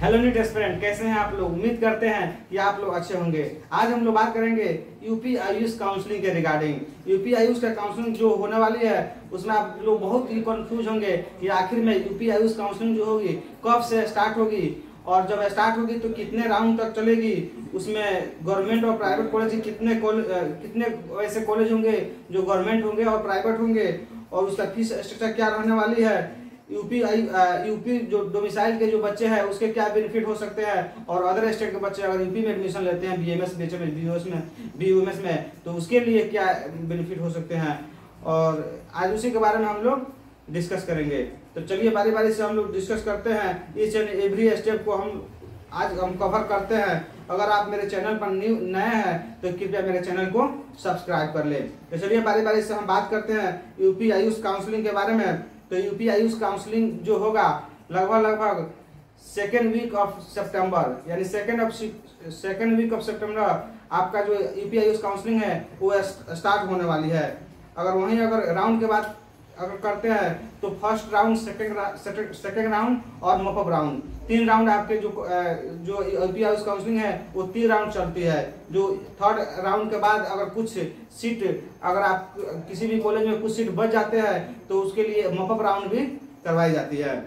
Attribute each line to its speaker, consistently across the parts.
Speaker 1: Hello NEET student, कैसे हैं आप लोग। उम्मीद करते हैं कि आप लोग अच्छे होंगे। आज हम लोग बात करेंगे यूपी आयुष काउंसलिंग के रिगार्डिंग। यूपी आयुष का काउंसलिंग जो होने वाली है उसमें आप लोग बहुत ही कंफ्यूज होंगे कि आखिर में यूपी आयुष काउंसलिंग जो होगी कब से स्टार्ट होगी और जब स्टार्ट होगी तो कितने राउंड तक चलेगी, उसमें गवर्नमेंट और प्राइवेट कॉलेज कितने ऐसे कॉलेज होंगे जो गवर्नमेंट होंगे और प्राइवेट होंगे, और उसका फीस स्ट्रक्चर क्या रहने वाली है। यूपी जो डोमिसाइल के जो बच्चे हैं उसके क्या बेनिफिट हो सकते हैं, और अदर स्टेट के बच्चे अगर यूपी में एडमिशन लेते हैं बीएमएस बीयूएमएस में तो उसके लिए क्या बेनिफिट हो सकते हैं, और आज उसी के बारे में हम लोग डिस्कस करेंगे। तो चलिए बारी बारी से हम लोग डिस्कस करते हैं। ईच एंड एवरी स्टेप को आज हम कवर करते हैं। अगर आप मेरे चैनल पर नए हैं तो कृपया मेरे चैनल को सब्सक्राइब कर लें। तो चलिए बारी बारी से हम बात करते हैं यूपी आयुष काउंसलिंग के बारे में। तो यूपी आयुष काउंसलिंग जो होगा लगभग सेकेंड वीक ऑफ सितंबर, यानी सेकेंड वीक ऑफ सितंबर आपका जो यूपी आयुष काउंसलिंग है वो स्टार्ट होने वाली है। अगर राउंड के बाद अगर करते हैं तो फर्स्ट राउंड, सेकेंड राउंड और मॉपअप राउंड, 3 राउंड आपके जो यूपी आयुष काउंसलिंग है वो 3 राउंड चलती है। जो थर्ड राउंड के बाद अगर कुछ सीट, अगर आप किसी भी कॉलेज में कुछ सीट बच जाते हैं तो उसके लिए मॉपअप राउंड भी करवाई जाती है।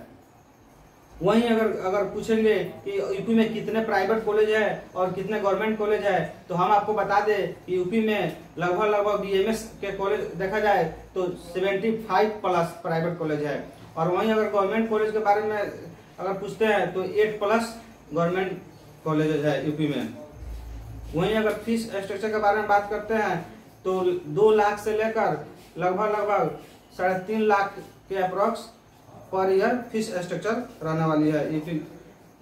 Speaker 1: वहीं अगर पूछेंगे कि यूपी में कितने प्राइवेट कॉलेज है और कितने गवर्नमेंट कॉलेज है तो हम आपको बता दें कि यूपी में लगभग बीएमएस के कॉलेज देखा जाए तो 75 प्लस प्राइवेट कॉलेज है, और वहीं अगर गवर्नमेंट कॉलेज के बारे में अगर पूछते हैं तो 8 प्लस गवर्नमेंट कॉलेज है यूपी में। वहीं अगर फीस स्ट्रक्चर के बारे में बात करते हैं तो 2 लाख से लेकर लगभग 3.5 लाख के approx per year fees structure रहने वाली है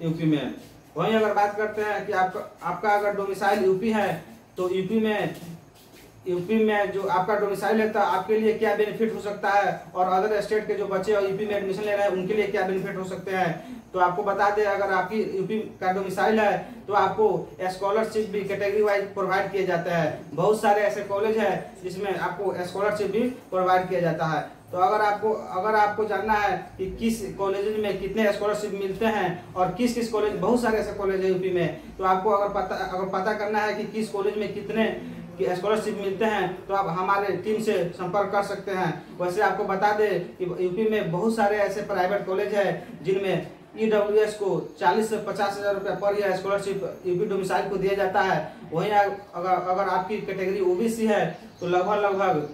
Speaker 1: यूपी में। वहीं अगर बात करते हैं कि आपका अगर डोमिसाइल यूपी है तो यूपी में जो आपका डोमिसाइल है तो आपके लिए क्या बेनिफिट हो सकता है, और अदर स्टेट के जो बच्चे यूपी में एडमिशन ले रहे हैं उनके लिए क्या बेनिफिट हो सकते हैं। तो आपको बता दें अगर आपकी यूपी का डोमिसाइल है तो आपको स्कॉलरशिप भी कैटेगरी वाइज प्रोवाइड किए जाते हैं। बहुत सारे ऐसे कॉलेज है जिसमें आपको स्कॉलरशिप भी प्रोवाइड किया जाता है। तो अगर आपको जानना है कि किस कॉलेज में कितने स्कॉलरशिप मिलते हैं और किस कॉलेज, बहुत सारे ऐसे कॉलेज है यूपी में, तो आपको अगर पता करना है कि किस कॉलेज में कितने स्कॉलरशिप मिलते हैं तो आप हमारे टीम से संपर्क कर सकते हैं। वैसे आपको बता दें कि यूपी में बहुत सारे ऐसे प्राइवेट कॉलेज है जिनमें ईडब्ल्यूएस को 40 से 50 हजार रुपया per year scholarship UP domicile को दिया जाता है। वहीं अगर आपकी कैटेगरी ओबीसी है तो लगभग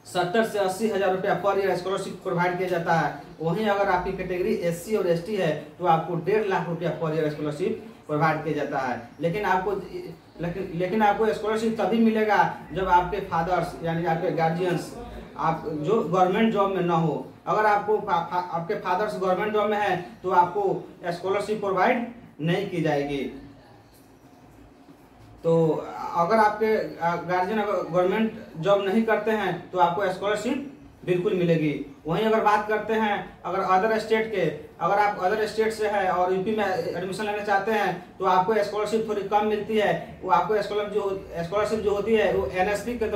Speaker 1: 70 से 80 हजार रुपया पर ईयर स्कॉलरशिप प्रोवाइड किया जाता है। वहीं अगर आपकी कैटेगरी एससी और एसटी है तो आपको 1.5 लाख रुपया पर ईयर स्कॉलरशिप प्रोवाइड किया जाता है। लेकिन आपको स्कॉलरशिप तभी मिलेगा जब आपके फादर्स यानी आपके गार्जियंस आप जो गवर्नमेंट जॉब में ना हो। अगर आपके फादर्स गवर्नमेंट जॉब में है तो आपको स्कॉलरशिप प्रोवाइड नहीं की जाएगी। तो अगर आपके गार्जियन अगर गवर्नमेंट जॉब नहीं करते हैं तो आपको स्कॉलरशिप बिल्कुल मिलेगी। वहीं अगर बात करते हैं अगर आप अदर स्टेट से है और यूपी में एडमिशन लेना चाहते हैं तो आपको स्कॉलरशिप थोड़ी कम मिलती है। वो आपको स्कॉलरशिप जो होती है वो एनएसपी के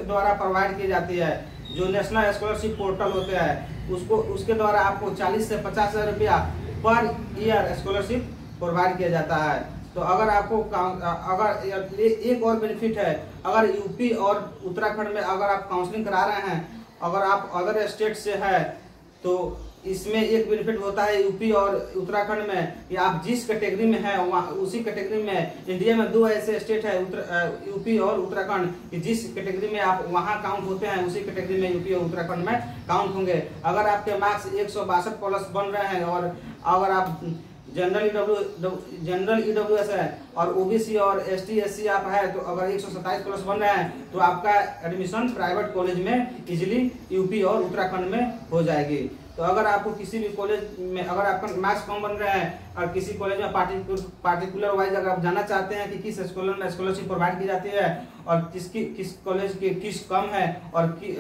Speaker 1: द्वारा प्रोवाइड की जाती है। जो नेशनल स्कॉलरशिप पोर्टल होते हैं उसके द्वारा आपको 40 से 50 हजार रुपया पर ईयर स्कॉलरशिप प्रोवाइड किया जाता है। तो अगर एक और बेनिफिट है, अगर यूपी और उत्तराखंड में अगर आप काउंसलिंग करा रहे हैं, अगर आप अदर स्टेट से है तो इसमें एक बेनिफिट होता है यूपी और उत्तराखंड में कि आप जिस कैटेगरी में है उसी कैटेगरी में, इंडिया में 2 ऐसे स्टेट है यूपी और उत्तराखंड कि जिस कैटेगरी में आप वहां काउंट होते हैं उसी कैटेगरी में यूपी और उत्तराखंड में काउंट होंगे। अगर आपके मार्क्स 162 प्लस बन रहे हैं और अगर आप जनरल ईडब्ल्यूएस है और ओबीसी और एसटी एससी आप है तो अगर 127 प्लस बन रहे हैं तो आपका एडमिशन प्राइवेट कॉलेज में इजीली यूपी और उत्तराखंड में हो जाएगी। तो अगर आपको किसी भी कॉलेज में अगर आपका मार्क्स कम बन रहे हैं और किसी कॉलेज में पार्टिकुलर वाइज अगर आप जानना चाहते हैं कि किस कॉलेज में स्कॉलरशिप प्रोवाइड की जाती है और किस कॉलेज की किस कम है और कि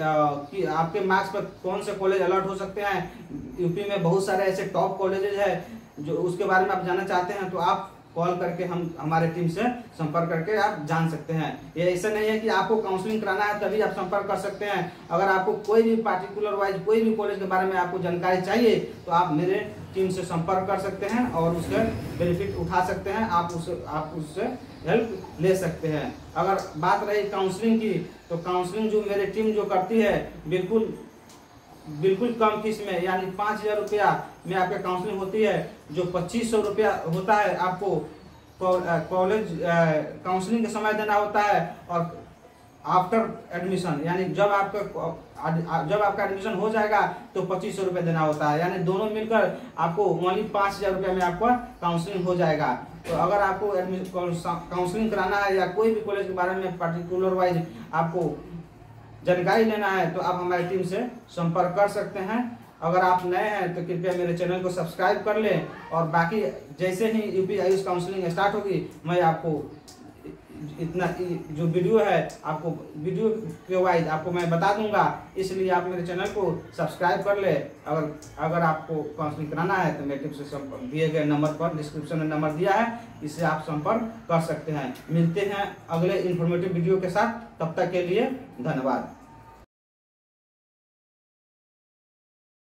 Speaker 1: आपके मार्क्स पर कौन से कॉलेज अलर्ट हो सकते हैं, यूपी में बहुत सारे ऐसे टॉप कॉलेजेस है जो उसके बारे में आप जानना चाहते हैं तो आप कॉल करके हम हमारे टीम से संपर्क करके आप जान सकते हैं। ये ऐसा नहीं है कि आपको काउंसलिंग कराना है तभी आप संपर्क कर सकते हैं। अगर आपको कोई भी पार्टिकुलर वाइज कोई भी कॉलेज के बारे में आपको जानकारी चाहिए तो आप मेरे टीम से संपर्क कर सकते हैं और उससे बेनिफिट उठा सकते हैं। आप उससे हेल्प ले सकते हैं। अगर बात रही काउंसलिंग की, तो काउंसलिंग जो मेरी टीम जो करती है बिल्कुल कम फीस में, यानी 5,000 रुपया में आपका काउंसलिंग होती है। जो 2,500 रुपया होता है आपको कॉलेज काउंसलिंग के समय देना होता है, और आफ्टर एडमिशन यानी जब आपका एडमिशन हो जाएगा तो 2,500 रुपये देना होता है। यानी दोनों मिलकर आपको ओनली 5,000 रुपये में आपका काउंसलिंग हो जाएगा। तो अगर आपको काउंसलिंग कराना है या कोई भी कॉलेज के बारे में पर्टिकुलर वाइज आपको जानकारी लेना है तो आप हमारी टीम से संपर्क कर सकते हैं। अगर आप नए हैं तो कृपया मेरे चैनल को सब्सक्राइब कर लें, और बाकी जैसे ही यूपी आयुष काउंसलिंग स्टार्ट होगी मैं आपको इतना जो वीडियो है आपको वीडियो के वाइज आपको मैं बता दूंगा। इसलिए आप मेरे चैनल को सब्सक्राइब कर ले। अगर आपको काउंसलिंग कराना है तो मेरे टीम से संपर्क दिए गए नंबर पर, डिस्क्रिप्शन में नंबर दिया है, इससे आप संपर्क कर सकते हैं। मिलते हैं अगले इन्फॉर्मेटिव वीडियो के साथ, तब तक के लिए धन्यवाद।